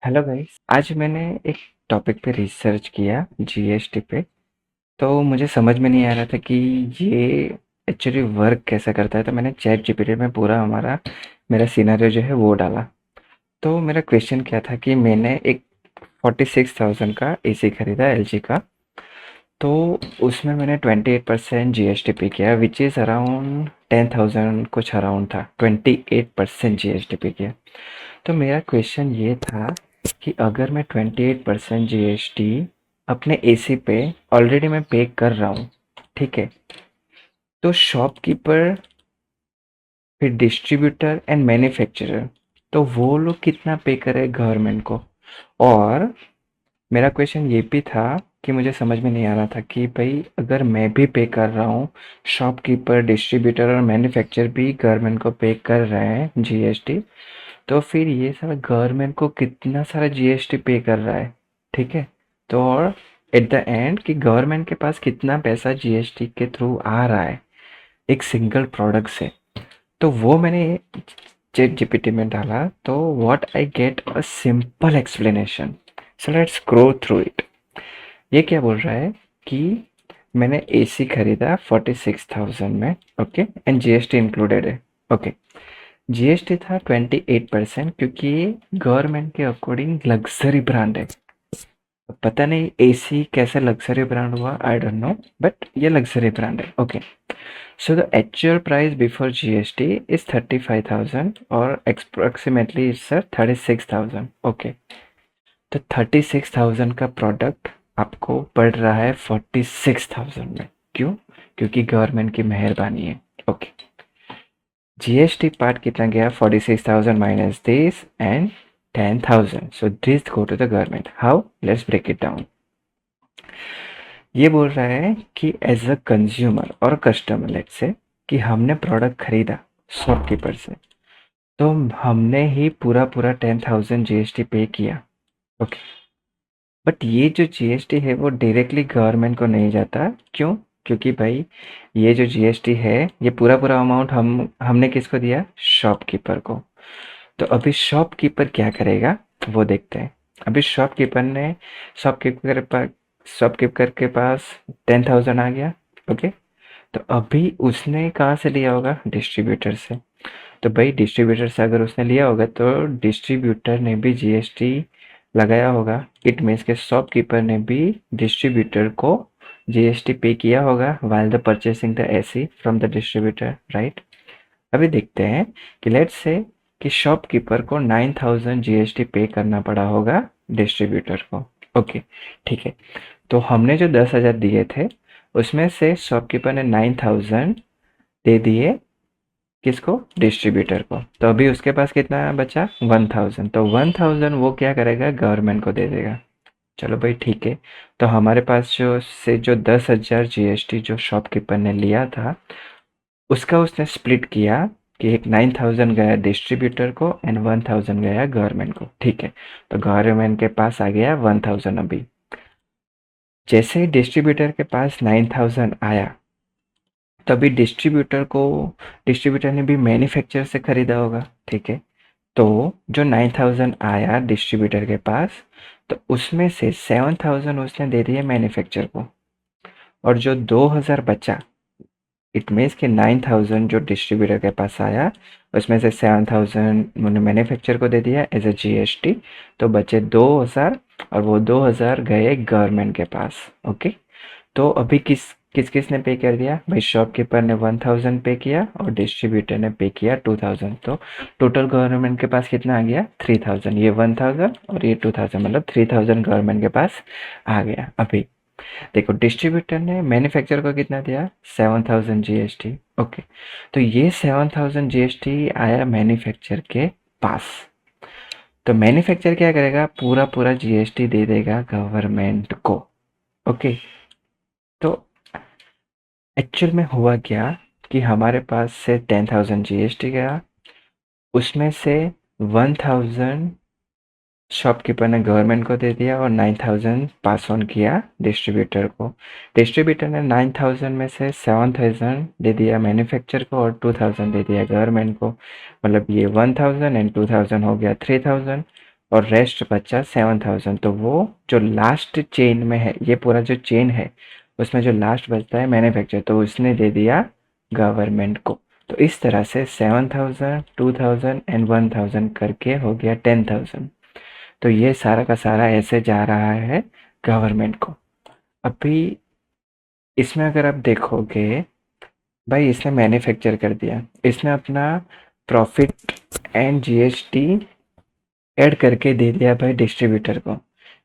Hello guys. आज मैंने एक टॉपिक पे रिसर्च किया जीएसटी पे। तो मुझे समझ में नहीं आ रहा था कि ये एक्चुअली वर्क कैसे करता है। तो मैंने चैट जीपीटी में पूरा मेरा सिनेरियो जो है वो डाला। तो मेरा क्वेश्चन क्या था कि मैंने एक 46,000 का एसी खरीदा एलजी का। तो उसमें मैंने 28% जीएसटी पे किया, विच इज़ अराउंड 10,000 कुछ अराउंड था। 28% जीएसटी पे किया। तो मेरा क्वेश्चन ये था कि अगर मैं 28% जीएसटी अपने एसी पे ऑलरेडी मैं पे कर रहा हूँ, ठीक है, तो शॉपकीपर, फिर डिस्ट्रीब्यूटर एंड मैन्युफैक्चरर, तो वो लोग कितना पे करे गवर्नमेंट को। और मेरा क्वेश्चन ये भी था कि मुझे समझ में नहीं आ रहा था कि भाई अगर मैं भी पे कर रहा हूँ, शॉपकीपर, डिस्ट्रीब्यूटर और मैन्युफैक्चरर भी गवर्नमेंट को पे कर रहे हैं जीएसटी, तो फिर ये सारा गवर्नमेंट को कितना सारा जीएसटी पे कर रहा है, ठीक है। तो और एट द एंड कि गवर्नमेंट के पास कितना पैसा जीएसटी के थ्रू आ रहा है एक सिंगल प्रोडक्ट से। तो वो मैंने चैट जीपीटी में डाला, तो what I get a simple explanation. So let's go through it. ये क्या बोल रहा है कि मैंने एसी खरीदा 46,000 में, ओके, एंड जीएसटी इंक्लूडेड है, ओके। जीएसटी था 28% क्योंकि ये गवर्नमेंट के अकॉर्डिंग लग्जरी ब्रांड है। अब पता नहीं एसी कैसे लग्जरी ब्रांड हुआ, आई डोंट नो, बट ये लग्जरी ब्रांड है, okay. So the actual price before GST is 35,000 और अप्रोक्सीमेटली इट्स 36,000, ओके। तो 36,000 का प्रोडक्ट आपको पड़ रहा है 46,000 में। क्यों? क्योंकि गवर्नमेंट की मेहरबानी है, ओके। GST part कितना गया? 46,000 minus this and 10,000. So this go to the government. How? Let's break it down. ये बोल रहा है कि एज अ कंज्यूमर और कस्टमर, लेट्स से कि हमने प्रोडक्ट खरीदा शॉपकीपर से, तो हमने ही पूरा पूरा 10,000 जीएसटी पे किया, ओके। बट ये जो जीएसटी है वो डायरेक्टली गवर्नमेंट को नहीं जाता। क्यों? क्योंकि भाई ये जो जीएसटी है ये पूरा पूरा अमाउंट हमने किसको दिया? शॉपकीपर को। तो अभी शॉपकीपर क्या करेगा वो देखते हैं। अभी शॉपकीपर पर शॉपकीपर के पास 10,000 आ गया, ओके। तो अभी उसने कहाँ से लिया होगा? डिस्ट्रीब्यूटर से। तो भाई डिस्ट्रीब्यूटर से अगर उसने लिया होगा तो डिस्ट्रीब्यूटर ने भी जीएसटी लगाया होगा। इट मीन्स के शॉपकीपर ने भी डिस्ट्रीब्यूटर को जीएसटी पे किया होगा while the purchasing the AC from the distributor, right. अभी देखते हैं कि लेट्स से कि शॉपकीपर को 9,000 जीएसटी पे करना पड़ा होगा डिस्ट्रीब्यूटर को, ओके, ठीक है। तो हमने जो 10,000 दिए थे उसमें से शॉपकीपर ने 9,000 दे दिए किसको? डिस्ट्रीब्यूटर को। तो अभी उसके पास कितना बचा? 1,000। तो 1,000 वो क्या करेगा? गवर्नमेंट को दे देगा। चलो भाई ठीक है। तो हमारे पास जो 10,000 जीएसटी जो शॉपकीपर ने लिया था उसका उसने स्प्लिट किया कि एक 9,000 गया डिस्ट्रीब्यूटर को एंड 1,000 गया गवर्नमेंट को, ठीक है। तो गवर्नमेंट के पास आ गया 1,000। अभी जैसे ही डिस्ट्रीब्यूटर के पास 9,000 आया, तभी डिस्ट्रीब्यूटर ने भी मैन्युफैक्चरर से खरीदा होगा, ठीक है। तो जो 9,000 आया डिस्ट्रीब्यूटर के पास, तो उसमें से 7,000 उसने दे दिए मैन्युफैक्चरर को, और जो 2,000 बचा, इट मीन्स कि 9,000 जो डिस्ट्रीब्यूटर के पास आया उसमें से 7,000 उन्होंने मैन्युफैक्चरर को दे दिया एज अ जीएसटी। तो बचे 2,000 और वो 2,000 गए गवर्नमेंट के पास, ओके। तो अभी किस किस किस ने पे कर दिया? भाई शॉपकीपर ने 1,000 पे किया और डिस्ट्रीब्यूटर ने पे किया 2,000। तो टोटल गवर्नमेंट के पास कितना आ गया? 3,000। ये 1,000 और ये 2,000, मतलब 3,000 गवर्नमेंट के पास आ गया। अभी देखो डिस्ट्रीब्यूटर ने मैन्युफैक्चरर को कितना दिया? 7,000 जीएसटी, ओके। तो ये 7,000 जीएसटी आया मैन्युफैक्चरर के पास। तो मैन्युफैक्चरर क्या करेगा? पूरा पूरा जीएसटी दे देगा गवर्नमेंट को, ओके। तो एक्चुअल में हुआ क्या कि हमारे पास से 10,000 जीएसटी गया, उसमें से 1,000 शॉपकीपर ने गवर्नमेंट को दे दिया और 9,000 पास ऑन किया डिस्ट्रीब्यूटर को। डिस्ट्रीब्यूटर ने 9,000 में से 7,000 दे दिया मैन्युफैक्चरर को और 2,000 दे दिया गवर्नमेंट को। मतलब ये 1,000 एंड 2,000 हो गया 3,000। और रेस्ट बचा 7,000। तो वो जो लास्ट चेन में है, ये पूरा जो चेन है उसमें जो लास्ट बचता है मैन्युफैक्चर, तो उसने दे दिया गवर्नमेंट को। तो इस तरह से 7,000, 2,000 एंड 1,000 करके हो गया 10,000। तो ये सारा का सारा ऐसे जा रहा है गवर्नमेंट को। अभी इसमें अगर आप देखोगे, भाई इसने मैन्युफैक्चर कर दिया, इसने अपना प्रॉफिट एंड जीएसटी ऐड करके दे दिया भाई डिस्ट्रीब्यूटर को।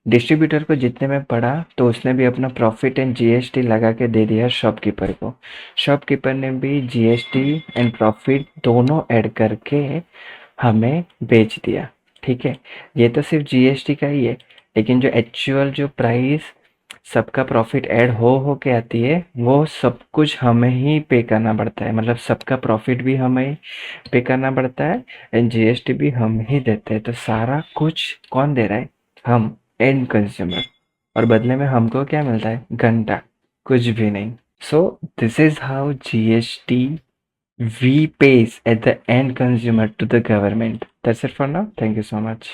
डिस्ट्रीब्यूटर को जितने में पड़ा तो उसने भी अपना प्रॉफिट एंड जीएसटी लगा के दे दिया शॉपकीपर को। शॉपकीपर ने भी जीएसटी एंड प्रॉफिट दोनों ऐड करके हमें बेच दिया। ठीक है, ये तो सिर्फ जीएसटी का ही है, लेकिन जो एक्चुअल जो प्राइस सबका प्रॉफिट ऐड हो के आती है, वो सब कुछ हमें ही पे करना पड़ता है। मतलब सबका प्रॉफिट भी हमें पे करना पड़ता है एंड जीएसटी भी हम ही देते हैं। तो सारा कुछ कौन दे रहा है? हम, एंड कंज्यूमर। और बदले में हमको क्या मिलता है? घंटा, कुछ भी नहीं। So this is how GST we pays at the end consumer to the government. That's it for now. Thank you so much.